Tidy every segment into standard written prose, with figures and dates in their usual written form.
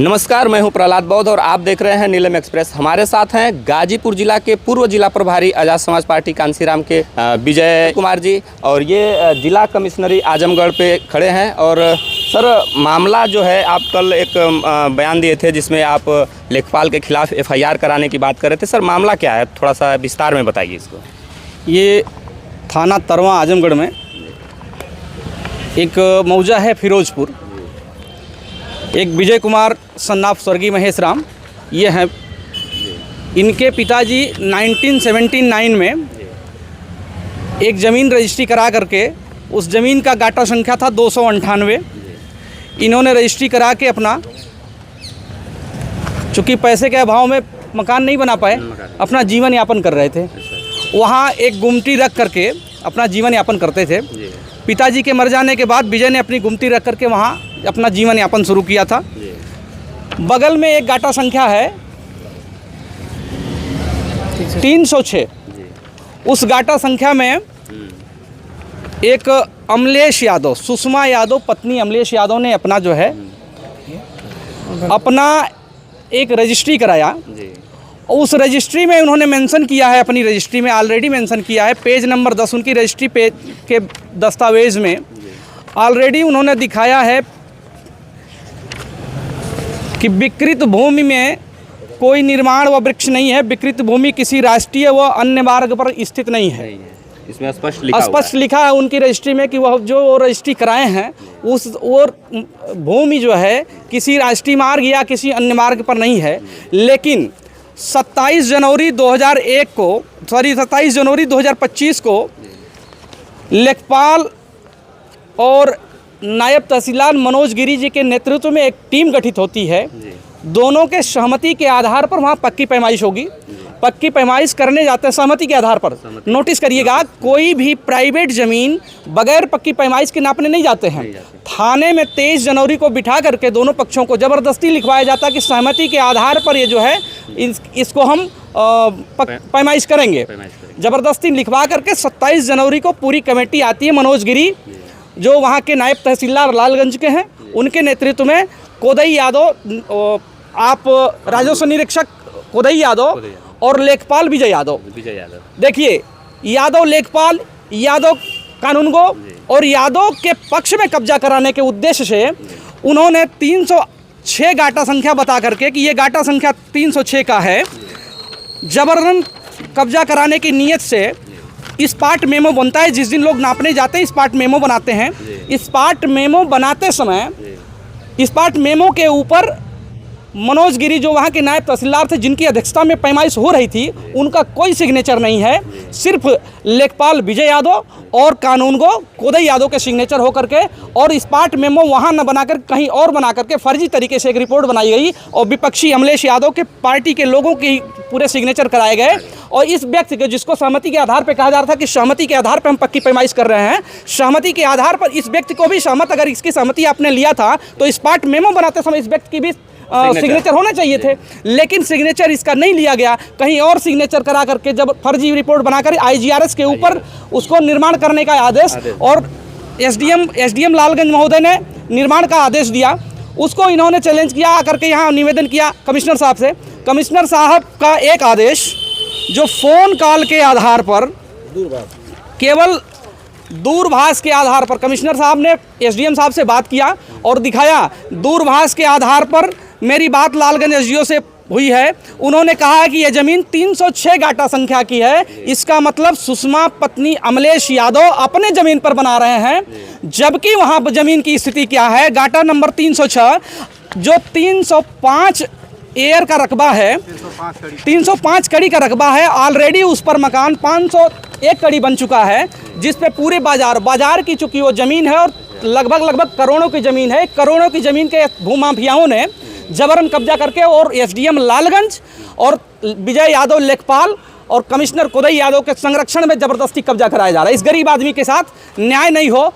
नमस्कार, मैं हूं प्रहलाद बौद्ध और आप देख रहे हैं नीलम एक्सप्रेस। हमारे साथ हैं गाजीपुर जिला के पूर्व जिला प्रभारी आज़ाद समाज पार्टी कांसीराम के विजय कुमार जी, और ये जिला कमिश्नरी आजमगढ़ पे खड़े हैं। और सर, मामला जो है, आप कल एक बयान दिए थे जिसमें आप लेखपाल के खिलाफ FIR कराने की बात कर रहे थे। सर, मामला क्या है, थोड़ा सा विस्तार में बताइए इसको। ये थाना तरवा आजमगढ़ में एक मौजा है फिरोजपुर, एक विजय कुमार सन्नाफ स्वर्गीय महेश राम ये हैं। इनके पिताजी 1979 में एक ज़मीन रजिस्ट्री करा करके, उस ज़मीन का गाटा संख्या था 298। इन्होंने रजिस्ट्री करा के अपना, चूँकि पैसे के अभाव में मकान नहीं बना पाए, अपना जीवन यापन कर रहे थे। वहाँ एक गुमटी रख करके अपना जीवन यापन करते थे। पिताजी के मर जाने के बाद विजय ने अपनी गुमटी रख करके वहाँ अपना जीवन यापन शुरू किया था। बगल में एक गाटा संख्या है 306। उस गाटा संख्या में एक अमलेश यादव, सुषमा यादव पत्नी अमलेश यादव ने अपना जो है अपना एक रजिस्ट्री कराया। उस रजिस्ट्री में उन्होंने मेंशन किया है, अपनी रजिस्ट्री में ऑलरेडी मेंशन किया है, पेज नंबर 10 उनकी रजिस्ट्री पेज के दस्तावेज में ऑलरेडी उन्होंने दिखाया है कि विकृत भूमि में कोई निर्माण व वृक्ष नहीं है। विकृत भूमि किसी राष्ट्रीय व अन्य मार्ग पर स्थित नहीं है। इसमें स्पष्ट लिखा है उनकी रजिस्ट्री में कि वह जो रजिस्ट्री कराए हैं उस और भूमि जो है किसी राष्ट्रीय मार्ग या किसी अन्य मार्ग पर नहीं है। लेकिन 27 जनवरी 2025 को लेखपाल और नायब तहसीलदार मनोज गिरी जी के नेतृत्व में एक टीम गठित होती है। दोनों के सहमति के आधार पर वहाँ पक्की पैमाइश होगी। पक्की पैमाइश करने जाते हैं सहमति के आधार पर। नोटिस करिएगा, कोई भी प्राइवेट ज़मीन बगैर पक्की पैमाइश के नापने नहीं जाते हैं। थाने में 23 जनवरी को बिठा करके दोनों पक्षों को ज़बरदस्ती लिखवाया जाता है कि सहमति के आधार पर ये जो है इसको हम पैमाइश करेंगे। ज़बरदस्ती लिखवा करके 27 जनवरी को पूरी कमेटी आती है। मनोज गिरी जो वहाँ के नायब तहसीलदार लालगंज के हैं, उनके नेतृत्व में कोदई यादव, आप राजस्व निरीक्षक कोदई यादव और लेखपाल विजय यादव। देखिए, यादव लेखपाल, यादव कानूनगो और यादव के पक्ष में कब्जा कराने के उद्देश्य से उन्होंने 306 गाटा संख्या बता करके कि ये गाटा संख्या 306 का है, जबरन कब्जा कराने की नीयत से स्पाट मेमो बनता है। जिस दिन लोग नापने जाते हैं स्पाट मेमो बनाते हैं। स्पाट मेमो बनाते समय स्पाट मेमो के ऊपर मनोज गिरी जो वहाँ के नायब तहसीलदार थे, जिनकी अध्यक्षता में पैमाइश हो रही थी, उनका कोई सिग्नेचर नहीं है। सिर्फ लेखपाल विजय यादव और कानूनगो कोदई यादव के सिग्नेचर होकर के, और स्पाट मेमो वहाँ न बनाकर कहीं और बना करके फर्जी तरीके से एक रिपोर्ट बनाई गई और विपक्षी अमलेश यादव के पार्टी के लोगों के पूरे सिग्नेचर कराए गए। और इस व्यक्ति के, जिसको सहमति के आधार पर कहा जा रहा था कि सहमति के आधार पर हम पक्की पैमाइश कर रहे हैं, सहमति के आधार पर इस व्यक्ति को भी सहमत, अगर इसकी सहमति आपने लिया था तो स्पाट मेमो बनाते समय इस व्यक्ति की भी सिग्नेचर होने चाहिए थे। लेकिन सिग्नेचर इसका नहीं लिया गया, कहीं और सिग्नेचर करा करके जब फर्जी रिपोर्ट बनाकर IGRS के ऊपर उसको निर्माण करने का आदेश, और SDM लालगंज महोदय ने निर्माण का आदेश दिया। उसको इन्होंने चैलेंज किया, आकर के यहाँ निवेदन किया कमिश्नर साहब से। कमिश्नर साहब का एक आदेश जो फ़ोन कॉल के आधार पर, केवल दूरभाष के आधार पर, कमिश्नर साहब ने SDM साहब से बात किया और दिखाया दूरभाष के आधार पर मेरी बात लालगंज SDO से हुई है। उन्होंने कहा कि यह ज़मीन 306 गाटा संख्या की है। इसका मतलब सुषमा पत्नी अमलेश यादव अपने ज़मीन पर बना रहे हैं, जबकि वहाँ ज़मीन की स्थिति क्या है, गाटा नंबर 306 जो 305 एयर का रकबा है, 305 कड़ी का रकबा है। ऑलरेडी उस पर मकान 501 कड़ी बन चुका है, जिस पे पूरे बाजार की चुकी वो ज़मीन है और लगभग करोड़ों की ज़मीन है। करोड़ों की ज़मीन के भूमाफियाओं ने जबरन कब्जा करके, और SDM लालगंज और विजय यादव लेखपाल और कमिश्नर कोदई यादव के संरक्षण में ज़बरदस्ती कब्जा कराया जा रहा है। इस गरीब आदमी के साथ न्याय नहीं हो,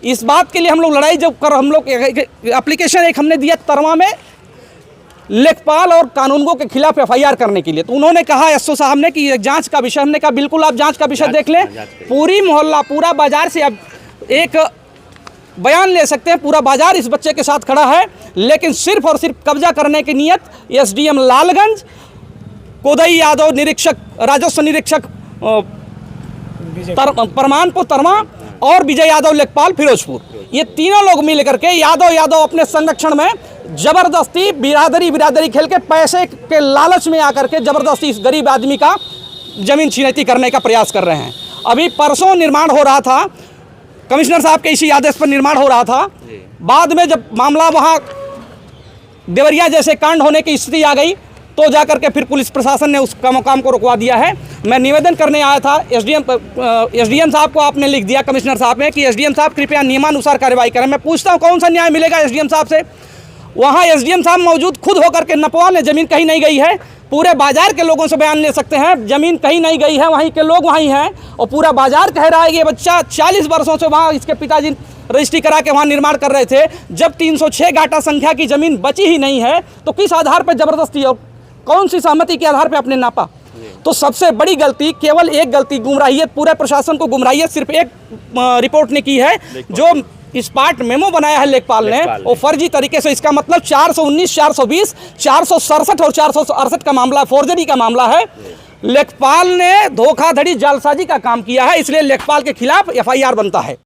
इस बात के लिए हम लोग लड़ाई जब कर, हम लोग एप्लीकेशन एक हमने दिया तरवा में लेखपाल और कानूनगो के खिलाफ FIR करने के लिए। तो उन्होंने कहा SO साहब ने कि जांच का विषय, हमने कहा बिल्कुल आप जांच का विषय देख लें। पूरी मोहल्ला, पूरा बाजार से अब एक बयान ले सकते हैं। पूरा बाजार इस बच्चे के साथ खड़ा है लेकिन सिर्फ और सिर्फ कब्जा करने की नियत एसडीएम लालगंज, कोदई यादव निरीक्षक, राजस्व निरीक्षक परमानपुर तरमा और विजय यादव लेखपाल फिरोजपुर, ये तीनों लोग मिल करके यादव अपने संरक्षण में जबरदस्ती बिरादरी खेल के पैसे के लालच में आकर के जबरदस्ती इस गरीब आदमी का जमीन छिनैती करने का प्रयास कर रहे हैं। अभी परसों निर्माण हो रहा था, कमिश्नर साहब के इसी आदेश पर निर्माण हो रहा था। बाद में जब मामला वहाँ देवरिया जैसे कांड होने की स्थिति आ गई तो जाकर के फिर पुलिस प्रशासन ने उस काम को रुकवा दिया है। मैं निवेदन करने आया था एसडीएम साहब को, आपने लिख दिया कमिश्नर साहब ने कि एसडीएम साहब कृपया नियमानुसार कार्रवाई करें। मैं पूछता हूँ कौन सा न्याय मिलेगा एसडीएम साहब से? वहाँ एसडीएम साहब मौजूद खुद होकर के नपवा ने ज़मीन कहीं नहीं गई है, पूरे बाजार के लोगों से बयान ले सकते हैं ज़मीन कहीं नहीं गई है, वहीं के लोग वहीं हैं और पूरा बाजार कह रहा है ये बच्चा 40 वर्षों से वहाँ इसके पिताजी रजिस्ट्री करा के वहाँ निर्माण कर रहे थे। जब 306 गाटा संख्या की ज़मीन बची ही नहीं है तो किस आधार पर ज़बरदस्ती और कौन सी सहमति के आधार पर आपने नापा? तो सबसे बड़ी गलती, केवल एक गलती, गुमराहियत, पूरे प्रशासन को गुमराहियत सिर्फ एक रिपोर्ट ने की है, जो इस पार्ट मेमो बनाया है लेखपाल ने, वो फर्जी तरीके से। इसका मतलब 419, 420, 467 और 468 का मामला, फोर्जरी का मामला है। लेखपाल ने धोखाधड़ी, जालसाजी का काम किया है, इसलिए लेखपाल के खिलाफ एफआईआर बनता है।